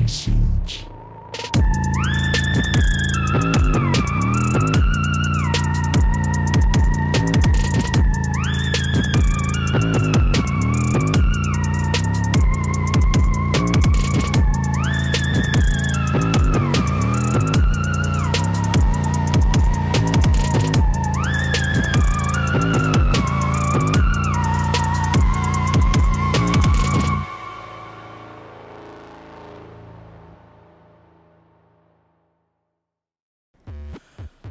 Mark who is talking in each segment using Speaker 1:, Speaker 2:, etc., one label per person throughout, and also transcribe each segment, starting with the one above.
Speaker 1: Minisodes.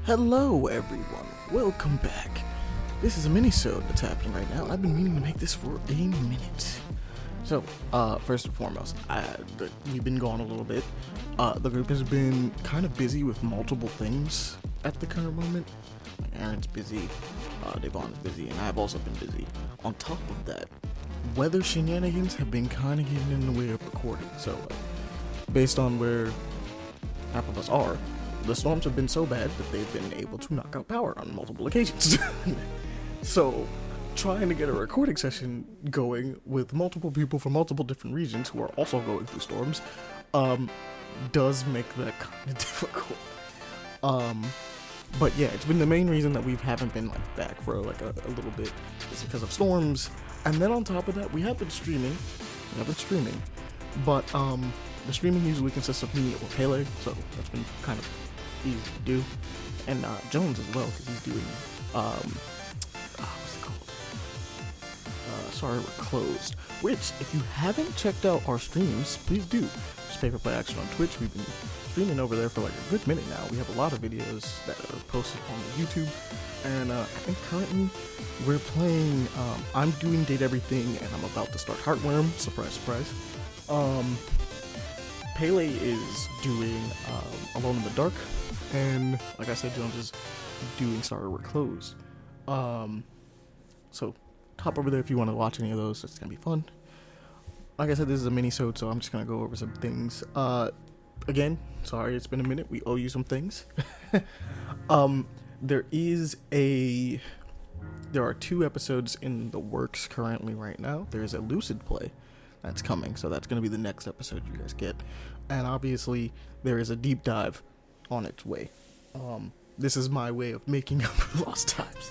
Speaker 2: Hello everyone, welcome back. This is a minisode that's happening right now. I've been meaning to make this for a minute. So, first and foremost, we've been gone a little bit. The group has been kind of busy with multiple things at the current moment. Like Aaron's busy, Devon's busy, and I've also been busy. On top of that, weather shenanigans have been kind of getting in the way of recording. So, based on where half of us are, the storms have been so bad that they've been able to knock out power on multiple occasions. So, trying to get a recording session going with multiple people from multiple different regions who are also going through storms, does make that kind of difficult. But yeah, it's been the main reason that we haven't been back for a little bit is because of storms. And then on top of that, we have been streaming, but the streaming usually consists of me or Pele, so that's been kind of easy to do, and Jones as well, because he's doing what's it called? Sorry, We're Closed. Which, if you haven't checked out our streams, please do. Just Paper Play Action on Twitch. We've been streaming over there for like a good minute now. We have a lot of videos that are posted on the YouTube, and I think currently we're playing. I'm doing Date Everything, and I'm about to start Heartworm. Surprise, surprise. Pele is doing Alone in the Dark, and like I said, Jones is doing Sorry We're Closed. So hop over there if you want to watch any of those. It's gonna be fun. Like I said, this is a mini-sode, so I'm just gonna go over some things. Again, sorry it's been a minute. We owe you some things. There are 2 episodes in the works currently right now. There is a Lucid Play that's coming, so that's going to be the next episode you guys get. And obviously, there is a deep dive on its way. This is my way of making up for lost times.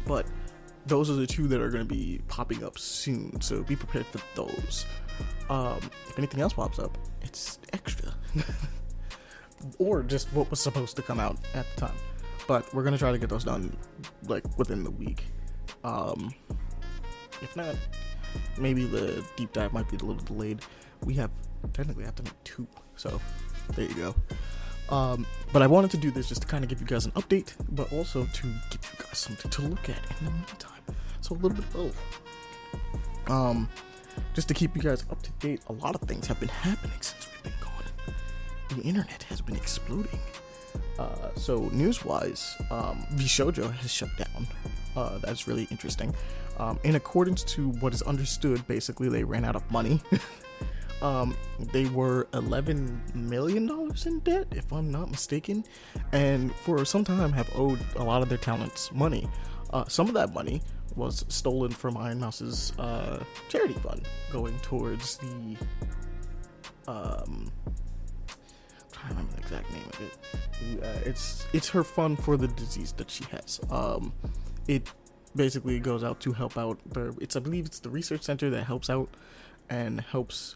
Speaker 2: But those are the 2 that are going to be popping up soon, so be prepared for those. If anything else pops up, it's extra. Or just what was supposed to come out at the time. But we're going to try to get those done, within the week. If not, maybe the deep dive might be a little delayed. We technically have to make 2, so there you go. But I wanted to do this just to kind of give you guys an update, but also to give you guys something to look at in the meantime. So a little bit of both. Just to keep you guys up to date, a lot of things have been happening since we've been gone. The internet has been exploding. So news-wise, Vishojo has shut down. That's really interesting. In accordance to what is understood, basically they ran out of money. They were $11 million in debt, if I'm not mistaken, and for some time have owed a lot of their talents money. Some of that money was stolen from Iron Mouse's charity fund, going towards the I'm trying to remember the exact name of it. It's her fund for the disease that she has. It basically goes out to help out I believe it's the research center that helps out and helps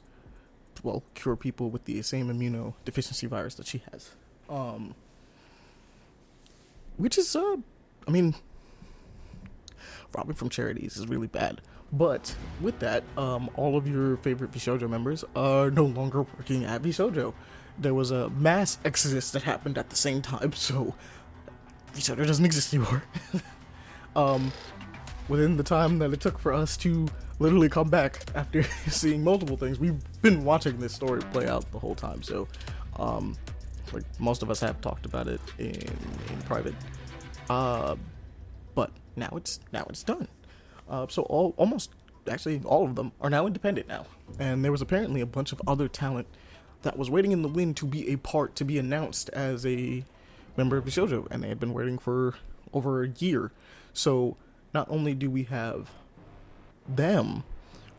Speaker 2: cure people with the same immunodeficiency virus that she has. Which is robbing from charities is really bad. But with that, all of your favorite Vishojo members are no longer working at Vishojo. There was a mass exodus that happened at the same time, so Vishojo doesn't exist anymore. Within the time that it took for us to literally come back after seeing multiple things, we've been watching this story play out the whole time. So, most of us have talked about it in private. But now it's done. So almost all of them are now independent now, and there was apparently a bunch of other talent that was waiting in the wind to be announced as a member of the shoujo, and they had been waiting for over a year. So not only do we have them,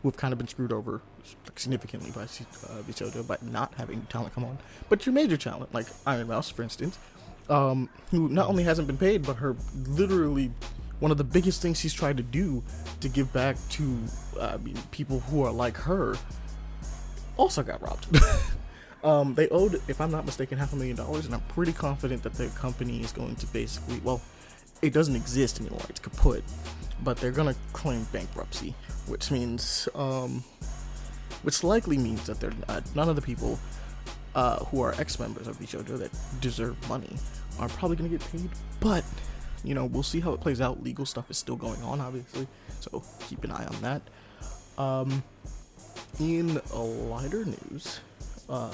Speaker 2: who have kind of been screwed over significantly by Bishojo by not having talent come on. But your major talent, like Iron Mouse, for instance, who not only hasn't been paid, but her literally one of the biggest things she's tried to do to give back to people who are like her also got robbed. They owed, if I'm not mistaken, $500,000, and I'm pretty confident that their company is going to basically, well, it doesn't exist anymore, it's kaput, but they're gonna claim bankruptcy, which means, which likely means that they're none of the people who are ex-members of Bishojo that deserve money are probably gonna get paid, but, you know, we'll see how it plays out. Legal stuff is still going on, obviously, so keep an eye on that. In lighter news, I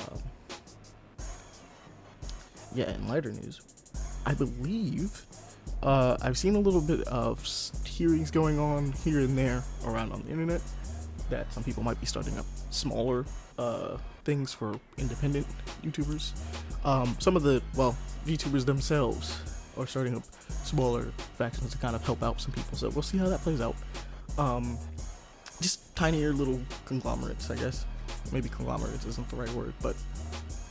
Speaker 2: believe I've seen a little bit of hearings going on here and there around on the internet that some people might be starting up smaller things for independent YouTubers. Some of the, well, YouTubers themselves are starting up smaller factions to kind of help out some people, so we'll see how that plays out. Just tinier little conglomerates, I guess. Maybe conglomerates isn't the right word, but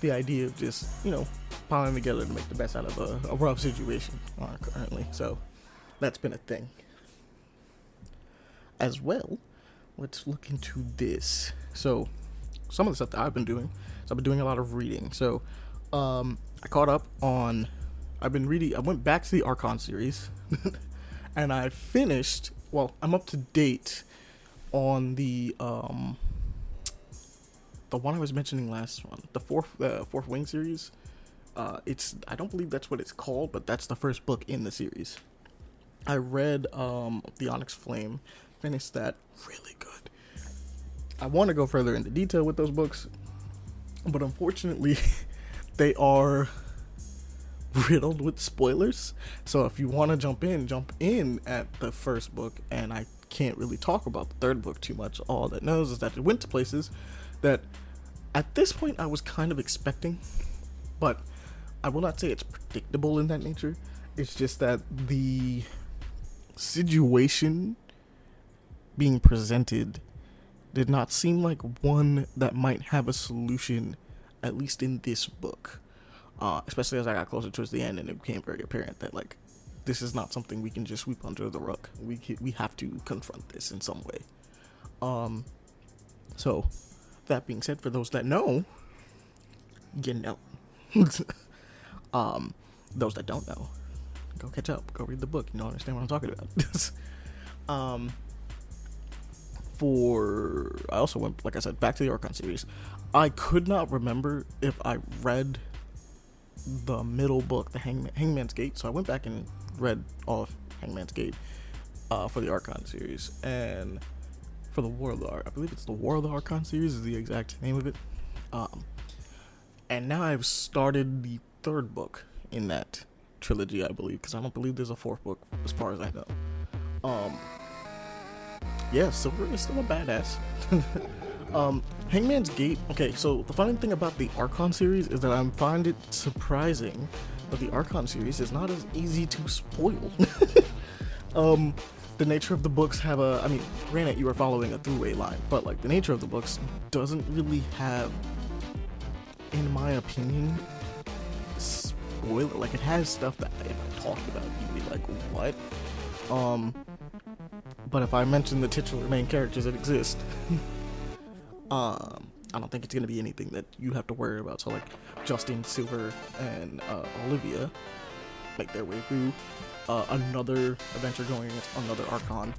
Speaker 2: the idea of just, you know, piling together to make the best out of a rough situation currently. So that's been a thing. As well, let's look into this. So some of the stuff that I've been doing, I've been doing a lot of reading. So I caught up on, I went back to the Archon series and I finished, well, I'm up to date on the one I was mentioning last one, the fourth Wing series. I don't believe that's what it's called, but that's the first book in the series. I read The Onyx Flame, finished that, really good. I want to go further into detail with those books, but unfortunately they are riddled with spoilers. So if you want to jump in at the first book, and I can't really talk about the third book too much. All that knows is that it went to places that at this point I was kind of expecting, but I will not say it's predictable in that nature. It's just that the situation being presented did not seem like one that might have a solution, at least in this book. Especially as I got closer towards the end, and it became very apparent that, like, this is not something we can just sweep under the rug. We have to confront this in some way. So, that being said, for those that know, you know. Those that don't know, go catch up, go read the book. You don't understand what I'm talking about. I also went, like I said, back to the Archon series. I could not remember if I read the middle book, the Hangman's Gate, so I went back and read all of Hangman's Gate for the Archon series, and for the War of the I believe it's the War of the Archon series is the exact name of it. And now I've started the third book in that trilogy, I believe, because I don't believe there's a fourth book as far as I know. Yeah, Silver is still a badass. Hangman's Gate, okay, so the funny thing about the Archon series is that I find it surprising that the Archon series is not as easy to spoil. The nature of the books have granted you are following a throughway line, but like the nature of the books doesn't really have, in my opinion, spoiler. Like, it has stuff that if I talked about, you'd be like, what? But if I mention the titular main characters that exist, I don't think it's gonna be anything that you have to worry about. So like Justin, Silver, and Olivia make their way through another adventure going against another Archon.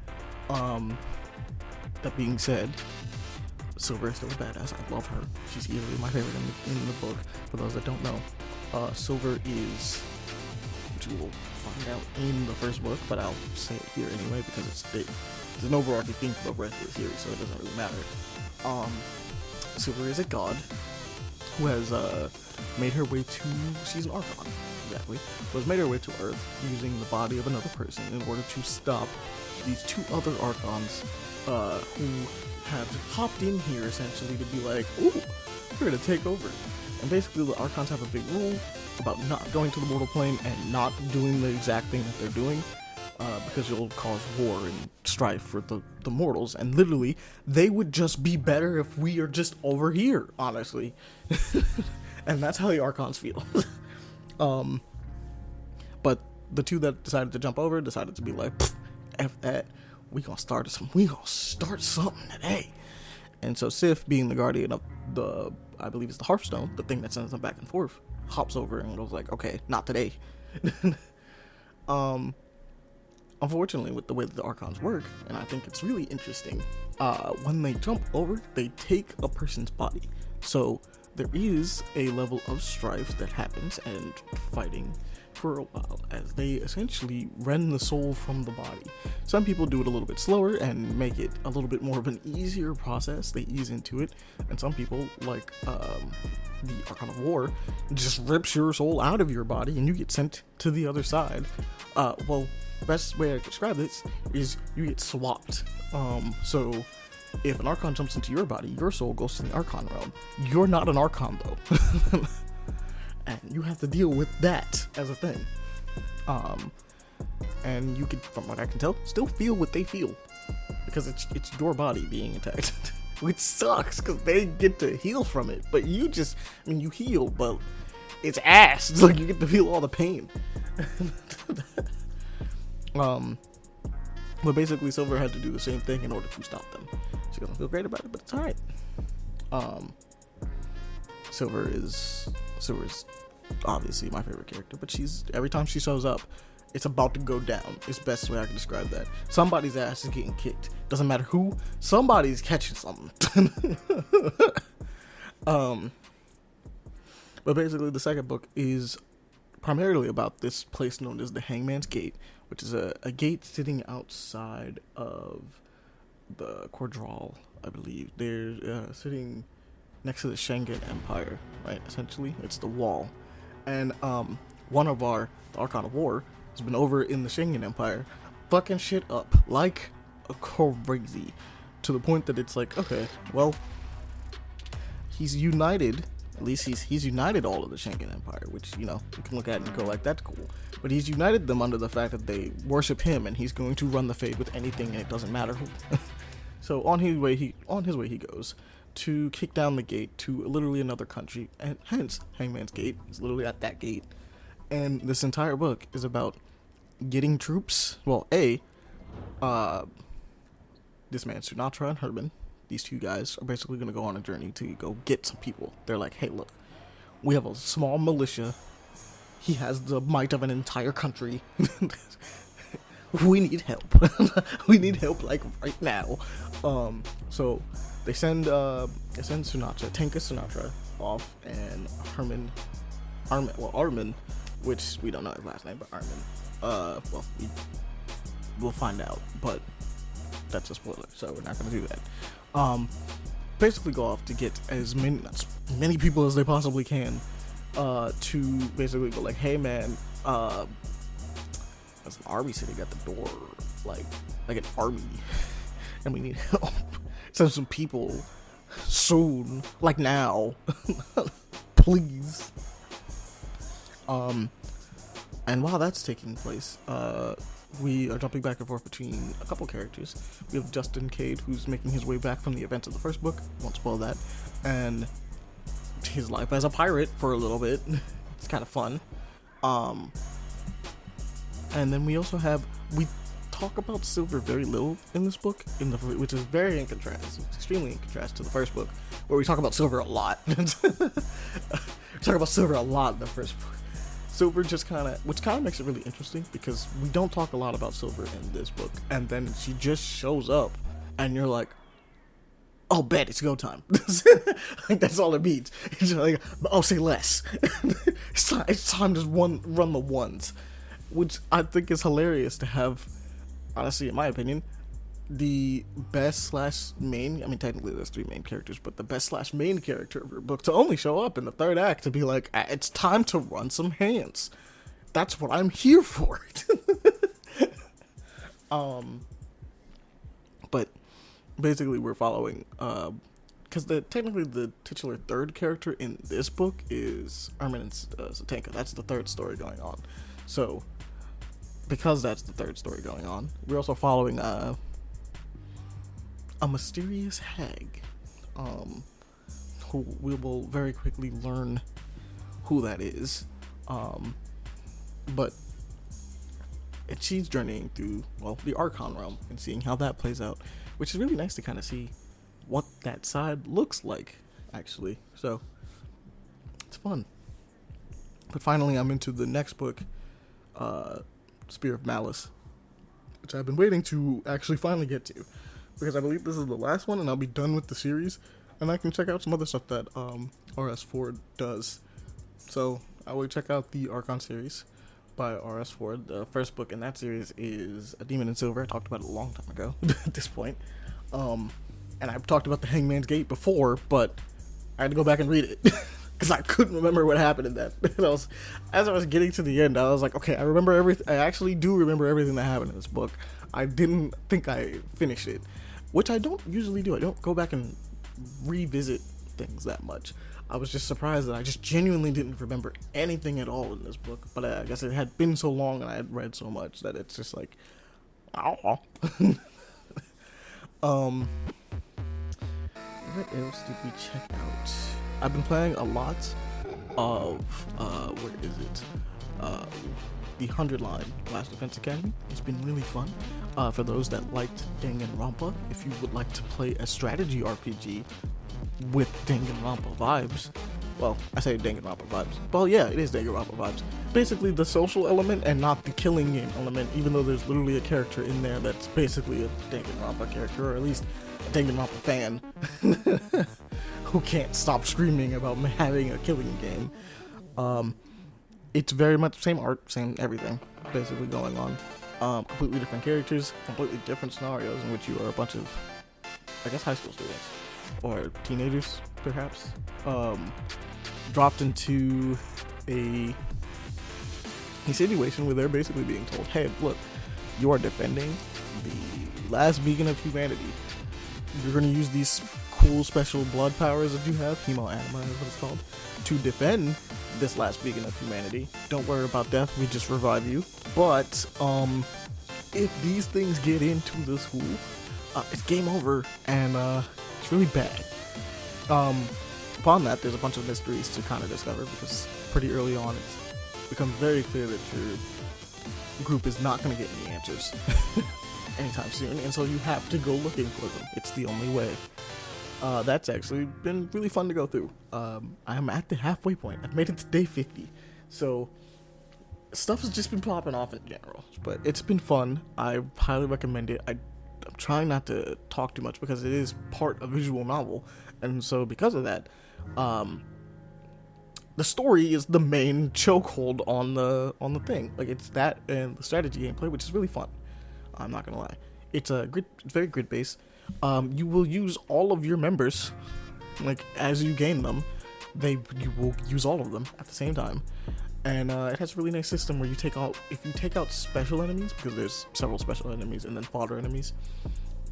Speaker 2: That being said, Silver is still a badass. I love her. She's easily my favorite in the book. For those that don't know, Silver is, which you will find out in the first book, but I'll say it here anyway because there's an overarching theme for the rest of the series, so it doesn't really matter. Silver is a god who has made her way to, she's an Archon, exactly, who has made her way to Earth using the body of another person in order to stop these two other Archons who have hopped in here essentially to be like, ooh, we're gonna take over. And basically the Archons have a big rule about not going to the mortal plane and not doing the exact thing that they're doing. because you'll cause war and strife for the mortals, and literally they would just be better if we are just over here, honestly. And that's how the Archons feel. But the two that decided to jump over decided to be like, F that, we gonna start something today. And so Sif, being the guardian of the, I believe it's the Hearthstone, the thing that sends them back and forth, hops over and goes like, okay, not today. Unfortunately, with the way that the Archons work, and I think it's really interesting, when they jump over, they take a person's body. So there is a level of strife that happens and fighting for a while as they essentially rend the soul from the body. Some people do it a little bit slower and make it a little bit more of an easier process. They ease into it, and some people, like the Archon of War, just rips your soul out of your body and you get sent to the other side. Well, best way I could describe this is you get swapped. So if an Archon jumps into your body, your soul goes to the Archon realm. You're not an Archon though. And you have to deal with that as a thing. And you can, from what I can tell, still feel what they feel. Because it's your body being attacked. Which sucks, because they get to heal from it. But you just, I mean, you heal, but it's ass. It's like you get to feel all the pain. But basically Silver had to do the same thing in order to stop them. She doesn't feel great about it, but it's alright. Silver is obviously my favorite character, but every time she shows up, it's about to go down. It's the best way I can describe that. Somebody's ass is getting kicked. Doesn't matter who, somebody's catching something. But basically the second book is primarily about this place known as the Hangman's Gate, which is a gate sitting outside of the Quadral, I believe. They're sitting next to the Schengen Empire, right? Essentially, it's the wall. And one of the Archon of War has been over in the Schengen Empire, fucking shit up like a crazy, to the point that it's like, okay, well, he's united. At least he's united all of the Schengen Empire, which, you know, you can look at it and go like, that's cool. But he's united them under the fact that they worship him, and he's going to run the Fade with anything, and it doesn't matter who. So on his way he goes to kick down the gate to literally another country, and hence Hangman's Gate is literally at that gate. And this entire book is about getting troops. Well, this man Sinatra and Herman, these two guys are basically going to go on a journey to go get some people. They're like, hey, look, we have a small militia. He has the might of an entire country. We need help. We need help like right now. So they send Sinatra, Tanka Sinatra off, and Armin, which we don't know his last name, but Armin. We'll find out, but that's a spoiler, so we're not gonna do that. Basically go off to get as many people as they possibly can, to basically go like, hey man, there's an army sitting at the door, like an army, and we need help. Send some people soon, like now, please. And while that's taking place, we are jumping back and forth between a couple characters. We have Justin Cade, who's making his way back from the events of the first book, won't spoil that, and his life as a pirate for a little bit. It's kind of fun. And then we also we talk about Silver very little in this book, which is very in contrast, extremely in contrast to the first book, where we talk about Silver a lot. We talk about Silver a lot in the first book. Silver just which kind of makes it really interesting, because we don't talk a lot about Silver in this book, and then she just shows up, and you're like, oh, bet, it's go time. Like, that's all it means. It's like, oh, say less. It's time to run the ones, which I think is hilarious to have. Honestly, in my opinion, the best / main, I mean, technically there's 3 main characters, but the best / main character of her book to only show up in the 3rd act to be like, it's time to run some hands. That's what I'm here for. But basically we're following, because technically the titular 3rd character in this book is Armin and Satanka. That's the 3rd story going on. So because that's the third story going on, we're also following a mysterious hag, who we will very quickly learn who that is. But she's journeying through, well, the Archon realm and seeing how that plays out, which is really nice to kind of see what that side looks like, actually. So it's fun. But finally, I'm into the next book, Spear of Malice, which I've been waiting to actually finally get to, because I believe this is the last one, and I'll be done with the series, and I can check out some other stuff that RS4 does. So I will check out the Archon series by RS4. The first book in that series is A Demon in Silver. I talked about it a long time ago at this point. And I've talked about the Hangman's Gate before, but I had to go back and read it because I couldn't remember what happened in that. As I was getting to the end, I was like, okay, I remember everything. I actually do remember everything that happened in this book. I didn't think I finished it, which I don't usually do. I don't go back and revisit things that much. I was just surprised that I just genuinely didn't remember anything at all in this book. But I guess it had been so long and I had read so much that it's just like, oh. What else did we check out? I've been playing a lot of, what is it? The 100 line Last Defense Academy. It's been really fun. For those that liked Danganronpa, if you would like to play a strategy RPG with Danganronpa vibes, well, I say Danganronpa vibes. Well, yeah, it is Danganronpa vibes. Basically the social element and not the killing game element, even though there's literally a character in there that's basically a Danganronpa character, or at least a Danganronpa fan who can't stop screaming about having a killing game. It's very much the same art, same everything, basically going on. Completely different characters, completely different scenarios in which you are a bunch of, I guess, high school students. Or teenagers, perhaps. Dropped into a situation where they're basically being told, hey, look, you are defending the last beacon of humanity. You're going to use these cool special blood powers that you have, Hemo Anima is what it's called, to defend this last beacon of humanity. Don't worry about death, we just revive you. But if these things get into the school, it's game over, and it's really bad. Upon that, there's a bunch of mysteries to kind of discover, because pretty early on it becomes very clear that your group is not going to get any answers anytime soon, and so you have to go looking for them. It's the only way. That's actually been really fun to go through. I'm at the halfway point. I've made it to day 50, so stuff has just been popping off in general, but it's been fun. I highly recommend it. I'm trying not to talk too much because it is part of a visual novel, and so because of that, the story is the main chokehold on the thing. Like, it's that and the strategy gameplay, which is really fun. I'm not gonna lie. It's very grid based. You will use all of your members, like, as you gain them. You will use all of them at the same time. And it has a really nice system where if you take out special enemies, because there's several special enemies and then fodder enemies,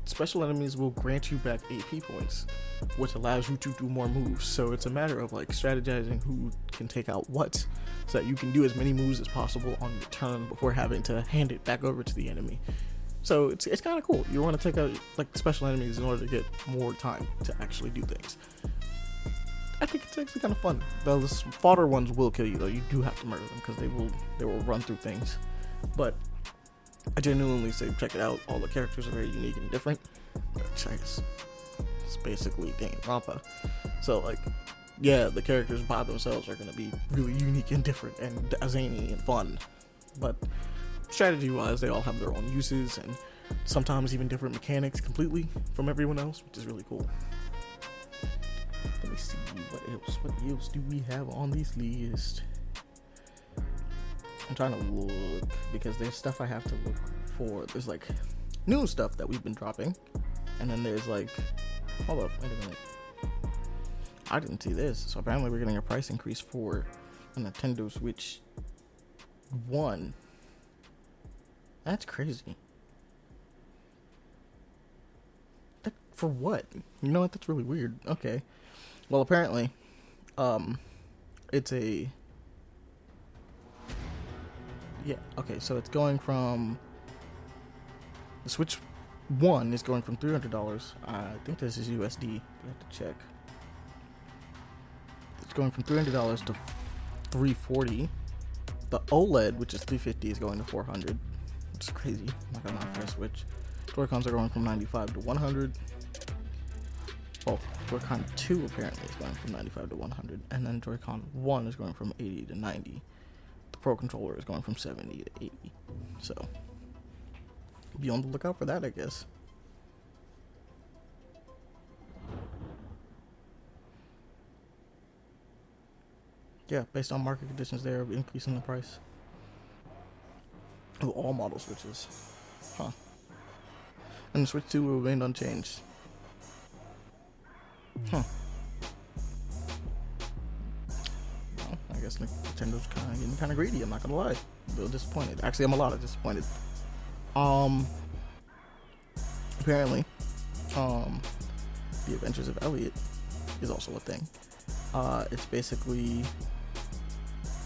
Speaker 2: special enemies will grant you back AP points, which allows you to do more moves. So it's a matter of like strategizing who can take out what, so that you can do as many moves as possible on your turn before having to hand it back over to the enemy. So it's kind of cool. You want to take out like special enemies in order to get more time to actually do things. I think it's actually kind of fun. The fodder ones will kill you though. You do have to murder them because they will run through things. But I genuinely say check it out. All the characters are very unique and different. It's basically Danganronpa. So like, yeah, the characters by themselves are gonna be really unique and different and zany and fun. But strategy-wise, they all have their own uses and sometimes even different mechanics completely from everyone else, which is really cool. Let me see what else do we have on this list. I'm trying to look because there's stuff I have to look for. There's like new stuff that we've been dropping, and then there's like, hold up, wait a minute, I didn't see this. So apparently we're getting a price increase for a Nintendo Switch 1. That's crazy. For what? You know what? That's really weird. Okay. Well, apparently, Yeah, okay, so it's going from the Switch 1 is going from $300. I think this is USD. You have to check. It's going from $300 to $340. The OLED, which is $350, is going to $400. It's crazy. Not gonna lie for a Switch. Joy-Cons are going from $95 to $100. Oh, Joy-Con 2 apparently is going from $95 to $100, and then Joy-Con 1 is going from $80 to $90. The Pro Controller is going from $70 to $80. So, be on the lookout for that, I guess. Yeah, based on market conditions, they're increasing the price of all model Switches. Huh. And the Switch 2 will remain unchanged. Huh. Well, I guess Nintendo's getting kind of greedy. I'm not gonna lie. I'm a little disappointed. Actually, I'm a lot of disappointed. Apparently, The Adventures of Elliot is also a thing. It's basically,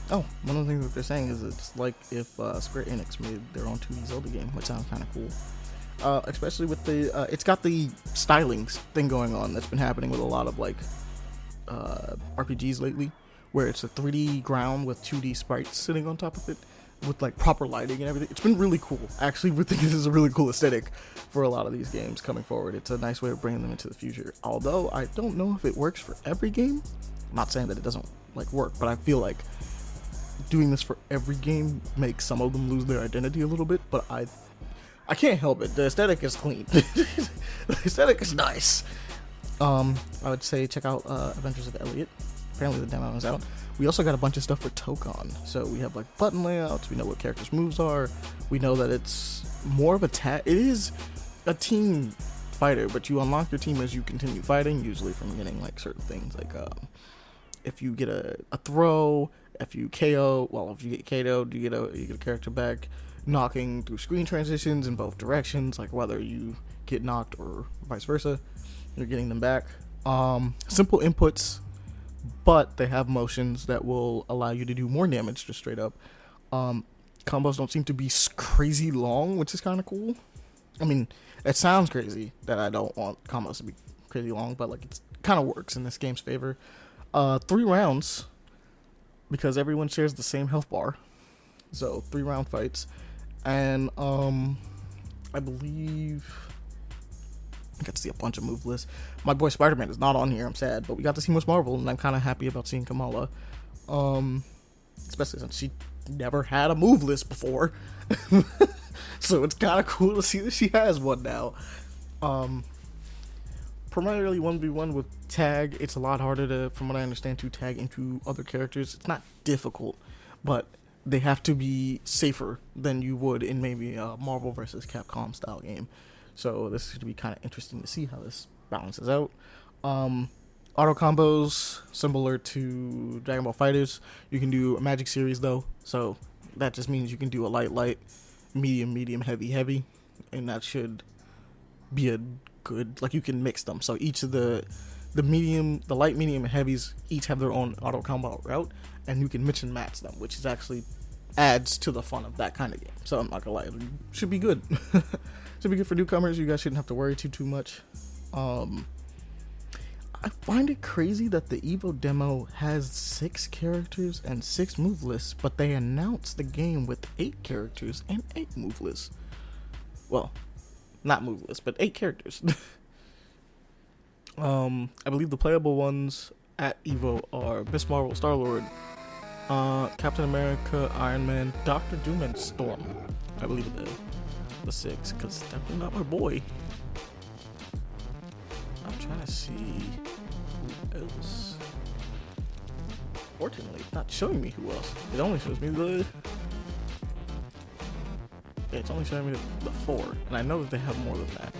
Speaker 2: one of the things that they're saying is it's like if Square Enix made their own 2D Zelda game, which sounds kind of cool. Especially with the, it's got the stylings thing going on that's been happening with a lot of like RPGs lately, where it's a 3D ground with 2D sprites sitting on top of it with like proper lighting and everything. It's been really cool. Actually, we think this is a really cool aesthetic for a lot of these games coming forward. It's a nice way of bringing them into the future. Although I don't know if it works for every game. I'm not saying that it doesn't like work, but I feel like doing this for every game makes some of them lose their identity a little bit. But I can't help it. The aesthetic is clean. The aesthetic is nice. I would say check out Adventures of Elliot. Apparently the demo is out. We also got a bunch of stuff for Tokon. So we have like button layouts. We know what characters' moves are. We know that it's more of a it is a team fighter, but you unlock your team as you continue fighting, usually from getting like certain things like if you get a throw, if you KO, well, if you get KO'd, you get a character back, knocking through screen transitions in both directions, like whether you get knocked or vice versa, you're getting them back. Simple inputs, but they have motions that will allow you to do more damage just straight up. Combos don't seem to be crazy long, which is kind of cool. I mean, it sounds crazy that I don't want combos to be crazy long, but like it kind of works in this game's favor. 3 rounds, because everyone shares the same health bar. So 3 round fights. And I believe I got to see a bunch of move lists. My boy Spider-Man is not on here. I'm sad, but we got to see Miss Marvel, and I'm kind of happy about seeing Kamala. Especially since she never had a move list before. So it's kind of cool to see that she has one now. Primarily 1v1 with tag. It's a lot harder to, from what I understand, to tag into other characters. It's not difficult, but they have to be safer than you would in maybe a Marvel vs. Capcom style game. So this is going to be kind of interesting to see how this balances out. Auto combos, similar to Dragon Ball FighterZ. You can do a Magic Series though, so that just means you can do a light, medium, heavy, and that should be a good, like you can mix them. So each of the medium, the light, medium, and heavies each have their own auto combo route, and you can mix and match them, which is actually adds to the fun of that kind of game. So I'm not gonna lie, it should be good. Should be good for newcomers. You guys shouldn't have to worry too much. I find it crazy that the Evo demo has 6 characters and 6 move lists, but they announced the game with 8 characters and 8 move lists. Well, not move lists, but 8 characters. I believe the playable ones at Evo are Miss Marvel, Star-Lord, Captain America, Iron Man, Doctor Doom, and Storm. I believe the 6, because definitely not my boy. I'm trying to see who else. Fortunately, it's not showing me who else. It only shows me it's only showing me the 4, and I know that they have more than that.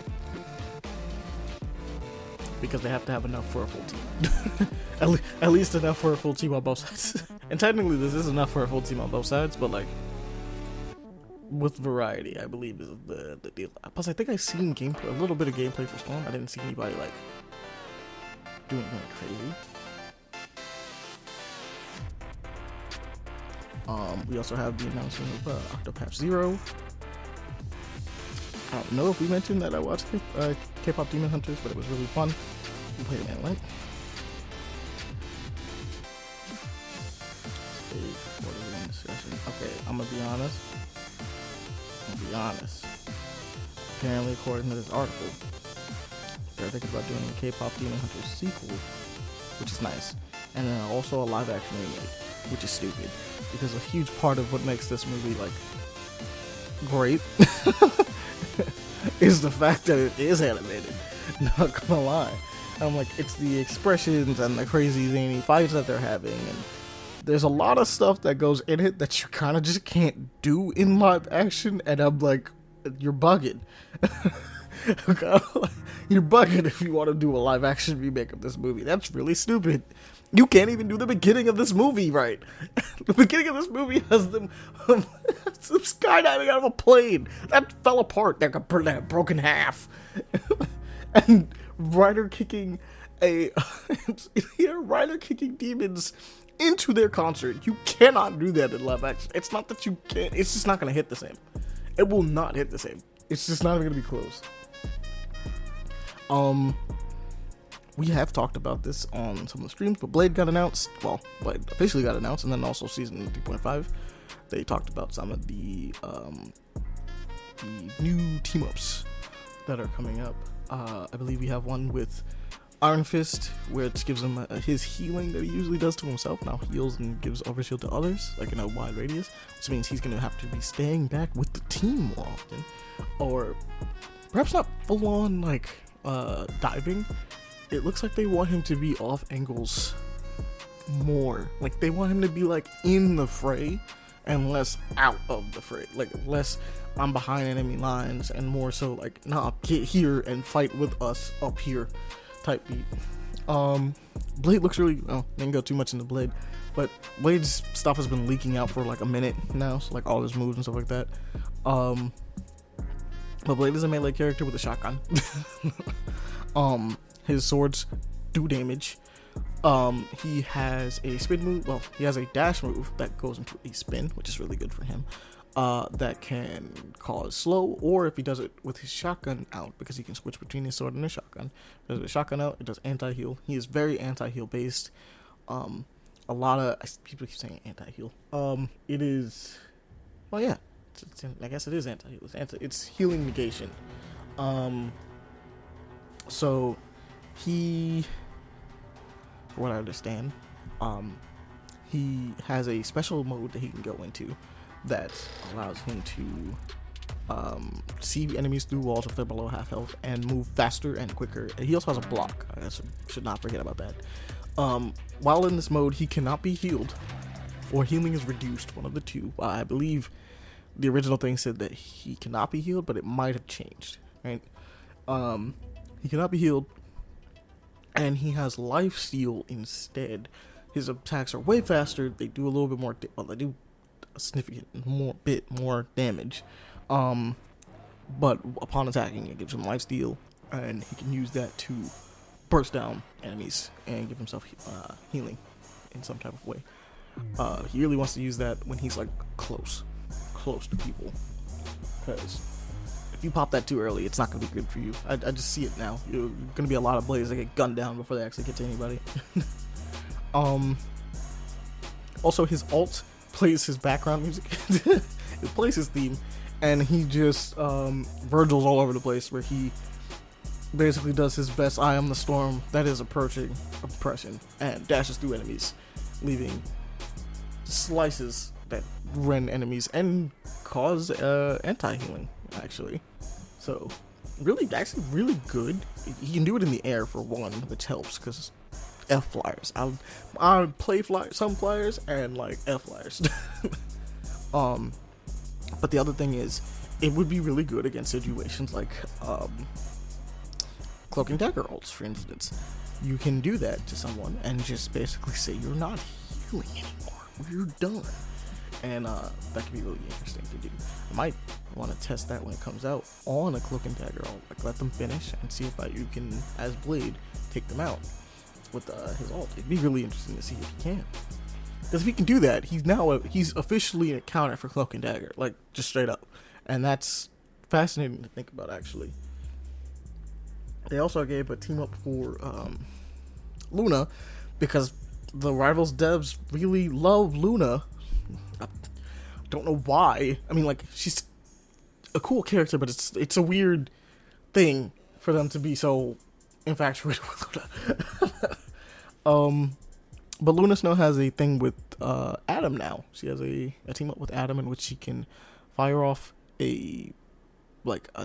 Speaker 2: Because they have to have enough for a full team. at least enough for a full team on both sides. And technically this is enough for a full team on both sides, but like, with variety, I believe is the deal. Plus I think I've seen gameplay, a little bit of gameplay for Storm. I didn't see anybody like doing anything crazy. We also have the announcement of Octopath Zero. I don't know if we mentioned that I watched K-pop Demon Hunters, but it was really fun. We played it, right? Okay, I'm gonna be honest. Apparently, according to this article, they're thinking about doing a K-pop Demon Hunters sequel, which is nice, and then also a live-action remake, which is stupid, because a huge part of what makes this movie like great is the fact that it is animated. Not gonna lie, I'm like, it's the expressions and the crazy zany fights that they're having, and there's a lot of stuff that goes in it that you kind of just can't do in live action, and I'm like, you're bugging. You're bugging if you want to do a live action remake of this movie. That's really stupid. You can't even do the beginning of this movie right. The beginning of this movie has them skydiving out of a plane that fell apart, that got broken in half, and Ryder kicking demons into their concert. You cannot do that in live action. It's not that you can't. It's just not gonna hit the same. It will not hit the same. It's just not even gonna be close. We have talked about this on some of the streams, but Blade got announced. Well, Blade officially got announced, and then also season 3.5. They talked about some of the new team ups that are coming up. I believe we have one with Iron Fist, where it gives him his healing that he usually does to himself. Now heals and gives overshield to others, like in a wide radius, which means he's gonna have to be staying back with the team more often, or perhaps not full on like diving. It looks like they want him to be off angles more. Like they want him to be like in the fray and less out of the fray. Like less I'm behind enemy lines and more so like, nah, get here and fight with us up here type beat. Blade looks really, didn't go too much into Blade, but Blade's stuff has been leaking out for like a minute now, so like all his moves and stuff like that. But Blade is a melee character with a shotgun. His swords do damage. He has a spin move. Well, he has a dash move that goes into a spin, which is really good for him. That can cause slow, or if he does it with his shotgun out, because he can switch between his sword and his shotgun. Does the shotgun out, it does anti-heal. He is very anti-heal based. A lot of people keep saying anti-heal. It is, well, yeah. I guess it is anti-heal. It's healing negation. So he, from what I understand, he has a special mode that he can go into that allows him to see enemies through walls if they're below half health and move faster and quicker. He also has a block. I should not forget about that. While in this mode, he cannot be healed, or healing is reduced, one of the two. I believe the original thing said that he cannot be healed, but it might have changed, right? He cannot be healed, and he has lifesteal instead. His attacks are way faster. They do a little bit more. They do a significant bit more damage. But upon attacking, it gives him lifesteal, and he can use that to burst down enemies and give himself healing in some type of way. He really wants to use that when he's like close to people, because if you pop that too early, it's not going to be good for you. I just see it now. You're going to be a lot of blades that get gunned down before they actually get to anybody. Also, his ult plays his background music. It plays his theme, and he just Virgil's all over the place, where he basically does his best I am the storm that is approaching oppression, and dashes through enemies, leaving slices that rend enemies and cause anti-healing, actually. So actually really good. You can do it in the air for one, which helps, because F flyers. I play some flyers and like F flyers. But the other thing is, it would be really good against situations like cloak and dagger ults, for instance. You can do that to someone and just basically say, you're not healing anymore, you're done. And that could be really interesting to do. I might want to test that when it comes out on a cloak and dagger ult. Like, let them finish and see if you can, as Blade, take them out with his ult. It'd be really interesting to see if you can. Because if he can do that, he's officially an counter for Cloak and Dagger, like just straight up, and that's fascinating to think about. Actually, they also gave a team up for Luna, because the Rivals devs really love Luna. I don't know why. I mean, like, she's a cool character, but it's a weird thing for them to be so infatuated with Luna. But Luna Snow has a thing with Adam now. She has a team up with Adam in which she can fire off a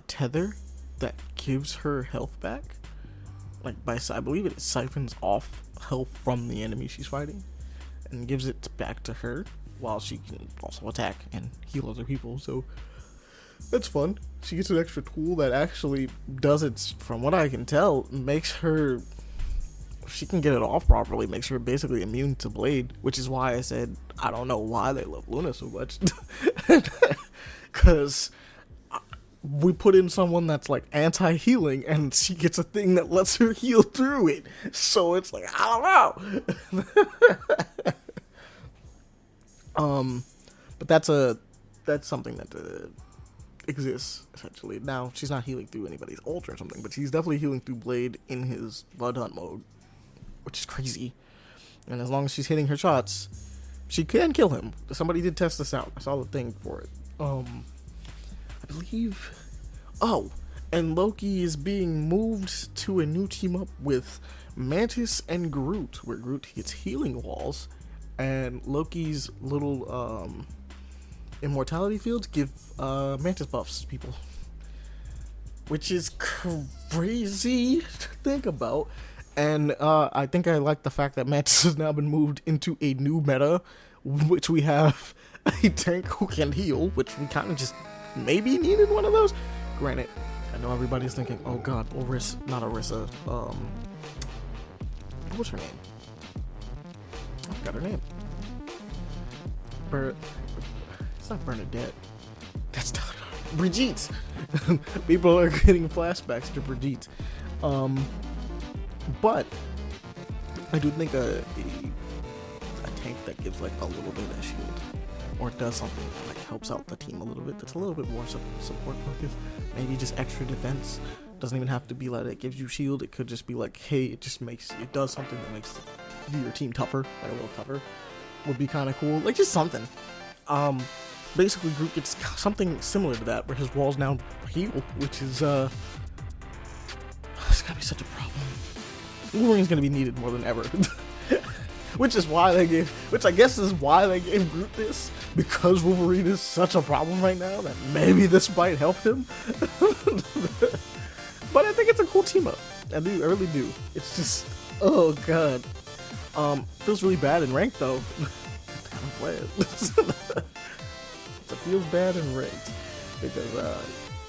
Speaker 2: tether that gives her health back. Like, I believe it siphons off health from the enemy she's fighting and gives it back to her, while she can also attack and heal other people. So that's fun. She gets an extra tool that actually does it, from what I can tell, makes her, if she can get it off properly, makes her basically immune to Blade, which is why I said I don't know why they love Luna so much. Because we put in someone that's like anti-healing, and she gets a thing that lets her heal through it. So it's like, I don't know. But that's something that exists essentially. Now she's not healing through anybody's ult or something, but she's definitely healing through Blade in his Blood Hunt mode, which is crazy. And as long as she's hitting her shots, she can kill him. Somebody did test this out. I saw the thing for it. I believe. Oh, and Loki is being moved to a new team up with Mantis and Groot, where Groot gets healing walls, and Loki's little immortality fields give Mantis buffs to people, which is crazy to think about. And I think I like the fact that Mantis has now been moved into a new meta, which we have a tank who can heal, which we kind of just maybe needed one of those. Granted, I know everybody's thinking, oh god, not Orisa, what was her name? I forgot her name. It's not Bernadette. That's not Brigitte. People are getting flashbacks to Brigitte. But I do think a tank that gives like a little bit of shield, or does something that like helps out the team a little bit, that's a little bit more support focused, maybe just extra defense. Doesn't even have to be like it gives you shield. It could just be like, hey, it does something that makes your team tougher, like a little tougher, would be kind of cool. Like just something. Basically Groot gets something similar to that, where his walls now heal, which is it's gonna be such a problem. Wolverine's gonna be needed more than ever. Which I guess is why they gave Groot this, because Wolverine is such a problem right now that maybe this might help him. But I think it's a cool team up. I really do. It's just, oh god. Feels really bad in ranked though. I'm glad. It feels bad in ranked, because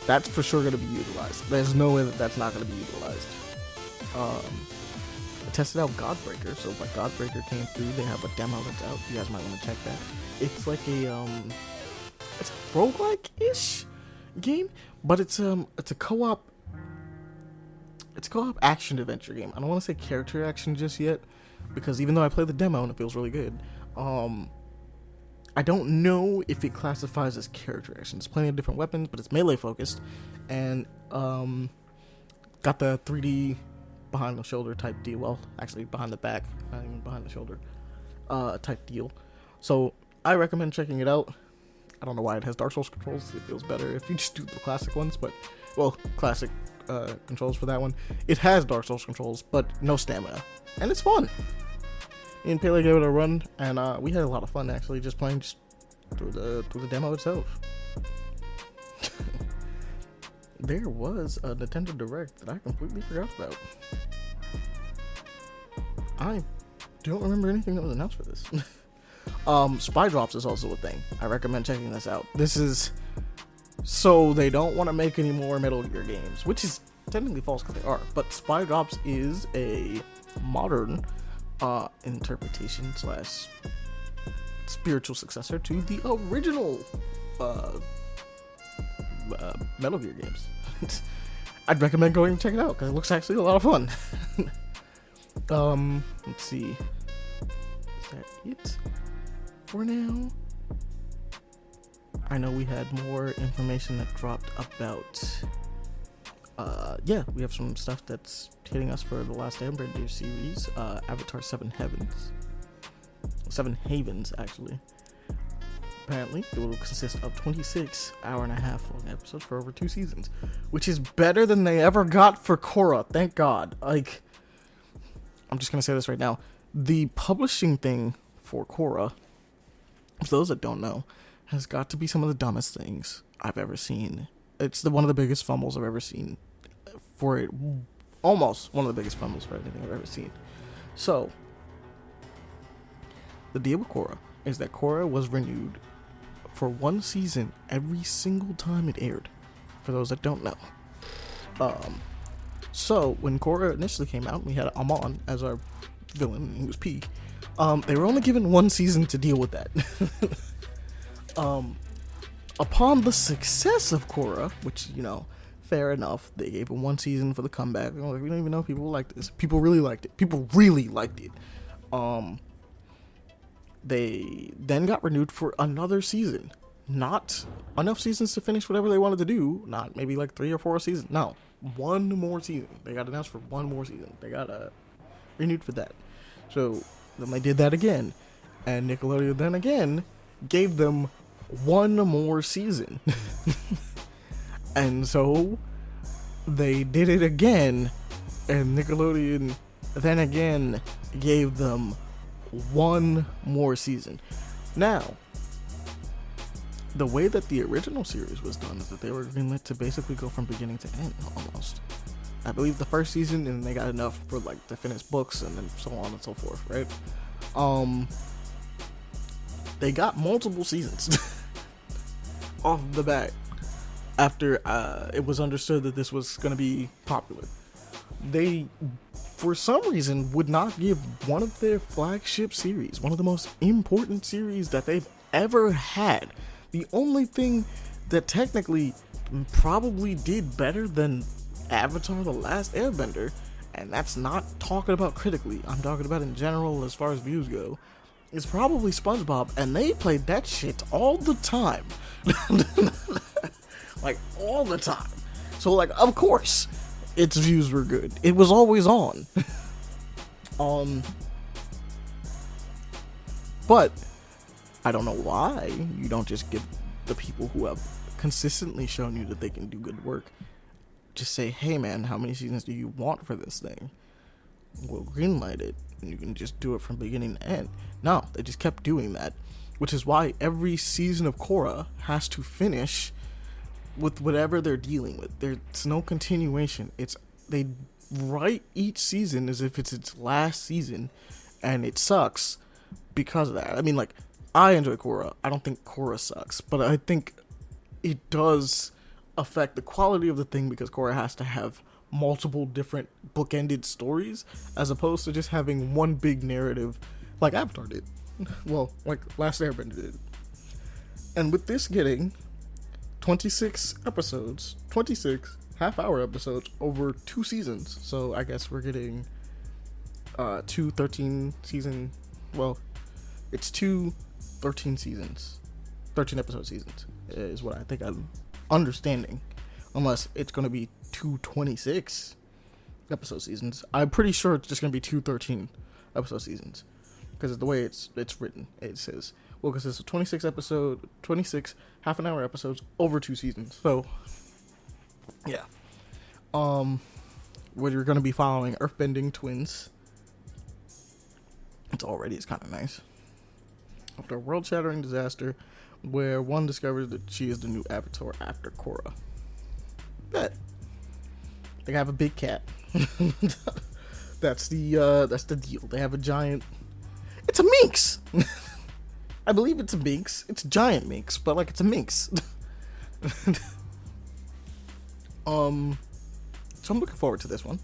Speaker 2: that's for sure gonna be utilized. There's no way that's not gonna be utilized. I tested out Godbreaker, so like Godbreaker came through. They have a demo that's out. You guys might want to check that. It's like it's a roguelike-ish game, but it's a co-op. It's a co-op action adventure game. I don't want to say character action just yet, because even though I played the demo and it feels really good, I don't know if it classifies as character action. There's plenty of different weapons, but it's melee focused, and got the 3D behind the shoulder type deal. Well, actually behind the back, not even behind the shoulder type deal. So I recommend checking it out. I don't know why it has Dark Souls controls. It feels better if you just do the classic ones, but classic controls for that one. It has Dark Souls controls, but no stamina, and it's fun. Me and Pele gave it a run, and we had a lot of fun actually, just playing through the demo itself. There was a Nintendo Direct that I completely forgot about. I don't remember anything that was announced for this. Spy Drops is also a thing. I recommend checking this out. This is so they don't want to make any more Metal Gear games, which is technically false because they are. But Spy Drops is a modern interpretation / spiritual successor to the original Metal Gear games. I'd recommend going and check it out because it looks actually a lot of fun. Let's see. Is that it? for now. I know we had more information that dropped about we have some stuff that's hitting us for the Last Airbender series, Avatar 7 Havens actually. Apparently it will consist of 26 hour-and-a-half long episodes for over 2 seasons, which is better than they ever got for Korra. Thank God. Like, I'm just gonna say this right now, the publishing thing for Korra, for those that don't know, has got to be some of the dumbest things I've ever seen. It's one of the biggest fumbles I've ever seen for it. Almost one of the biggest fumbles for anything I've ever seen. So, the deal with Korra is that Korra was renewed for 1 season every single time it aired, for those that don't know. So, when Korra initially came out, we had Ahmani as our villain, he was P. They were only given 1 season to deal with that. Upon the success of Korra, which, fair enough, they gave him 1 season for the comeback. We don't even know if people liked this. People really liked it. They then got renewed for another season. Not enough seasons to finish whatever they wanted to do. Not maybe like 3 or 4 seasons. No, 1 more season. They got announced for 1 more season. They got renewed for that. So then they did that again, and Nickelodeon then again gave them 1 more season. And so they did it again, and Nickelodeon then again gave them 1 more season. Now, the way that the original series was done is that they were greenlit to basically go from beginning to end, almost. I believe the first season, and they got enough for like to finish books and then so on and so forth, right? They got multiple seasons off the bat after it was understood that this was going to be popular. They, for some reason, would not give one of their flagship series, one of the most important series that they've ever had, the only thing that technically probably did better than Avatar: The Last Airbender, and that's not talking about critically, I'm talking about in general as far as views go, is probably SpongeBob, and they played that shit all the time. Like, all the time. So, like, of course, its views were good. It was always on. But I don't know why you don't just give the people who have consistently shown you that they can do good work, just say, hey man, how many seasons do you want for this thing? We'll greenlight it, and you can just do it from beginning to end. No, they just kept doing that, which is why every season of Korra has to finish with whatever they're dealing with. There's no continuation. They write each season as if it's its last season, and it sucks because of that. I mean, like, I enjoy Korra. I don't think Korra sucks, but I think it does affect the quality of the thing because Korra has to have multiple different bookended stories as opposed to just having one big narrative like Avatar did. Well, like Last Airbender did. And with this getting 26 episodes, 26 half-hour episodes over 2 seasons, so I guess we're getting 2 13 season, well, it's 2 13 seasons, 13 episode seasons is what I think I'm understanding, unless it's going to be 2 26 episode seasons. I'm pretty sure it's just going to be 2 13 episode seasons, because the way it's written, it says, well, because it's a 26 half an hour episodes over 2 seasons. So, yeah. Where you're going to be following earthbending twins. It's kind of nice. After a world-shattering disaster, where one discovers that she is the new avatar after Korra. Bet. They have a big cat. That's the deal. They have a giant. It's a minx. I believe it's a minx. It's a giant minx, but like it's a minx. So I'm looking forward to this one.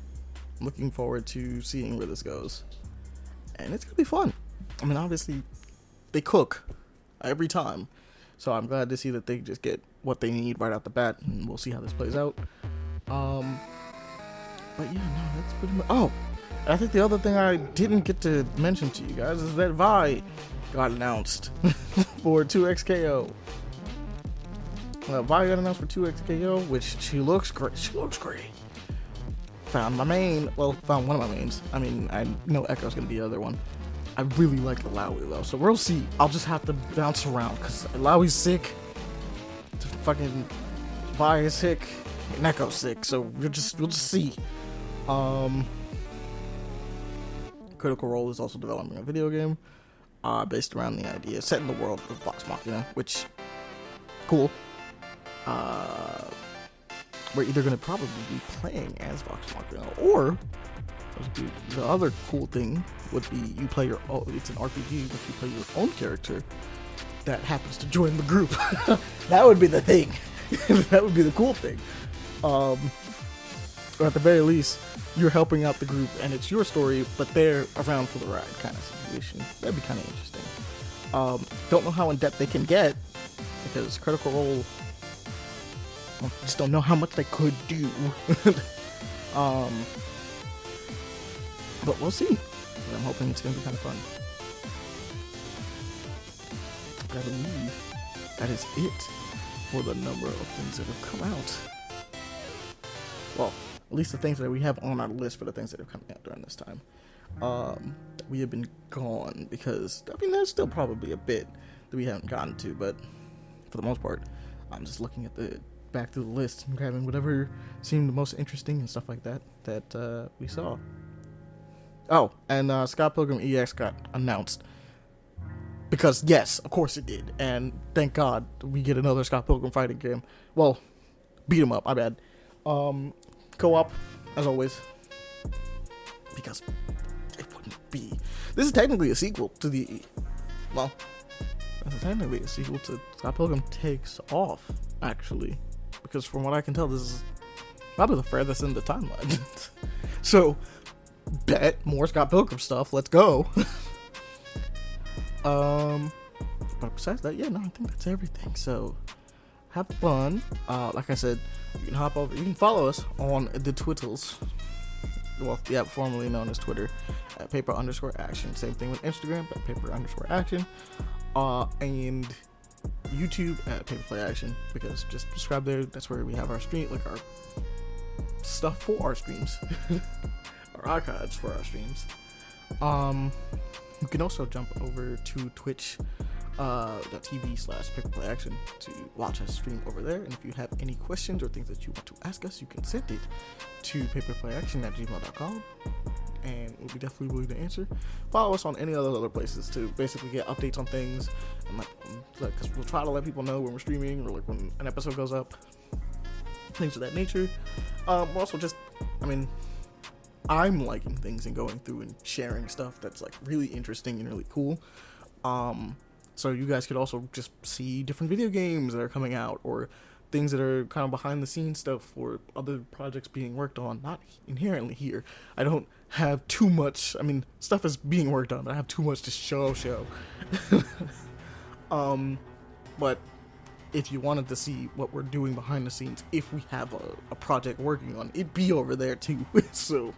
Speaker 2: I'm looking forward to seeing where this goes, and it's gonna be fun. I mean, obviously, they cook every time, so I'm glad to see that they just get what they need right out the bat, and we'll see how this plays out. But yeah, no, that's pretty much. Oh, I think the other thing I didn't get to mention to you guys is that Vi got announced for 2XKO. Vi got announced for 2XKO, which she looks great. She looks great. Found one of my mains. I mean, I know Echo's gonna be the other one. I really like Alawi though, so we'll see. I'll just have to bounce around because Alawi's sick. Fucking Vi is sick. And Echo's sick, so we'll just see. Critical Role is also developing a video game based around the idea set in the world of Vox Machina, which cool. We're either going to probably be playing as Vox Machina, or the other cool thing would be you play your own, it's an RPG, but you play your own character that happens to join the group. That would be the thing. That would be the cool thing. Or at the very least, you're helping out the group and it's your story, but they're around for the ride kind of situation. That'd be kind of interesting. Don't know how in depth they can get because Critical Role, just don't know how much they could do. But we'll see. I'm hoping it's gonna be kind of fun. I believe that is it for the number of things that have come out. Well, at least the things that we have on our list for the things that are coming out during this time. We have been gone because, I mean, there's still probably a bit that we haven't gotten to, but for the most part, I'm just looking at back through the list and grabbing whatever seemed the most interesting and stuff like that we saw. Oh, and Scott Pilgrim EX got announced. Because, yes, of course it did. And thank God we get another Scott Pilgrim fighting game. Well, beat 'em up, my bad. Co-op, as always. Because it wouldn't be. This is technically a sequel to this is technically a sequel to Scott Pilgrim Takes Off, actually. Because from what I can tell, this is probably the furthest in the timeline. So, bet more Scott Pilgrim stuff. Let's go. But besides that, yeah, no, I think that's everything. So, have fun. Like I said, you can hop over. You can follow us on the Twitters. Well, yeah, formerly known as Twitter, at paper_action. Same thing with Instagram, at paper_action. And YouTube at paperplayaction, because just subscribe there. That's where we have our stream, like our stuff for our streams, our archives for our streams. You can also jump over to twitch.tv/paperplayaction to watch us stream over there. And if you have any questions or things that you want to ask us, you can send it to paperplayaction@gmail.com, and we'll be definitely willing to answer. Follow us on any other places to basically get updates on things, and because we'll try to let people know when we're streaming or like when an episode goes up, things of that nature. We're also just, I'm liking things and going through and sharing stuff that's like really interesting and really cool. So you guys could also just see different video games that are coming out, or things that are kind of behind the scenes stuff, or other projects being worked on, not inherently here. I don't have too much, stuff is being worked on, but I have too much to show. But if you wanted to see what we're doing behind the scenes, if we have a project working on, it'd be over there too. So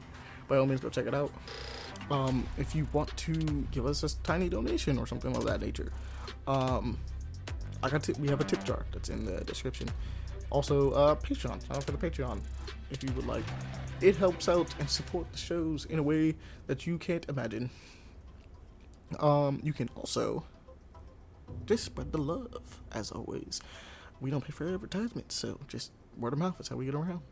Speaker 2: by all means, go check it out. If you want to give us a tiny donation or something of that nature, we have a tip jar that's in the description. Also, Patreon. Sign up for the Patreon if you would like. It helps out and support the shows in a way that you can't imagine. You can also just spread the love, as always. We don't pay for advertisements, so just word of mouth is how we get around.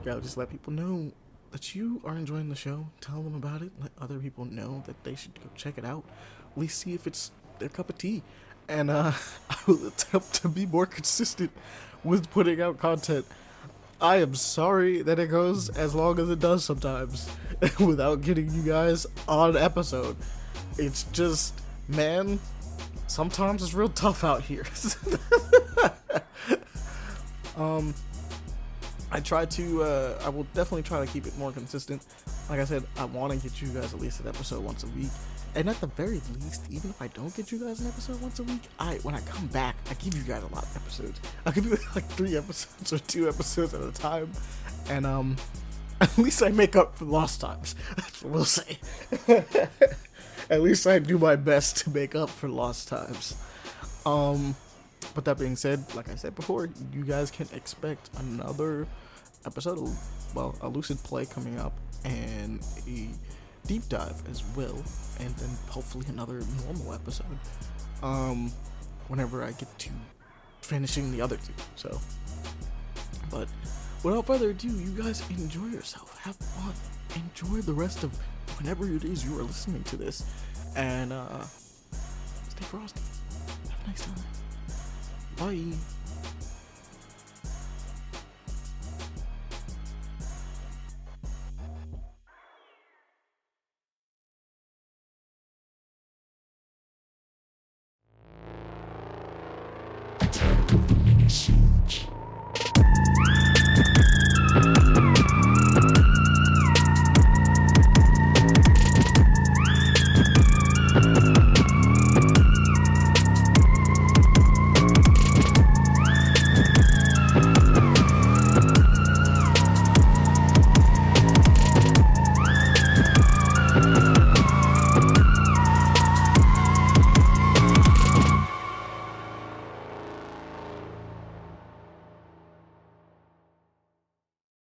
Speaker 2: Gotta just let people know that you are enjoying the show. Tell them about it. Let other people know that they should go check it out. At least see if it's their cup of tea. And I will attempt to be more consistent with putting out content. I am sorry that it goes as long as it does sometimes without getting you guys on an episode. It's just, man, sometimes it's real tough out here. I will definitely try to keep it more consistent. Like I said, I want to get you guys at least an episode once a week. And at the very least, even if I don't get you guys an episode once a week, when I come back, I give you guys a lot of episodes. I'll give you like 3 episodes or 2 episodes at a time. And at least I make up for lost times. That's what we'll say. At least I do my best to make up for lost times. But that being said, like I said before, you guys can expect another episode of, well, a lucid play coming up and a deep dive as well, and then hopefully another normal episode whenever I get to finishing the other two. So, but without further ado, you guys enjoy yourself, have fun, enjoy the rest of whenever it is you are listening to this, and stay frosty. Have a nice time. Bye.
Speaker 1: Minisodes.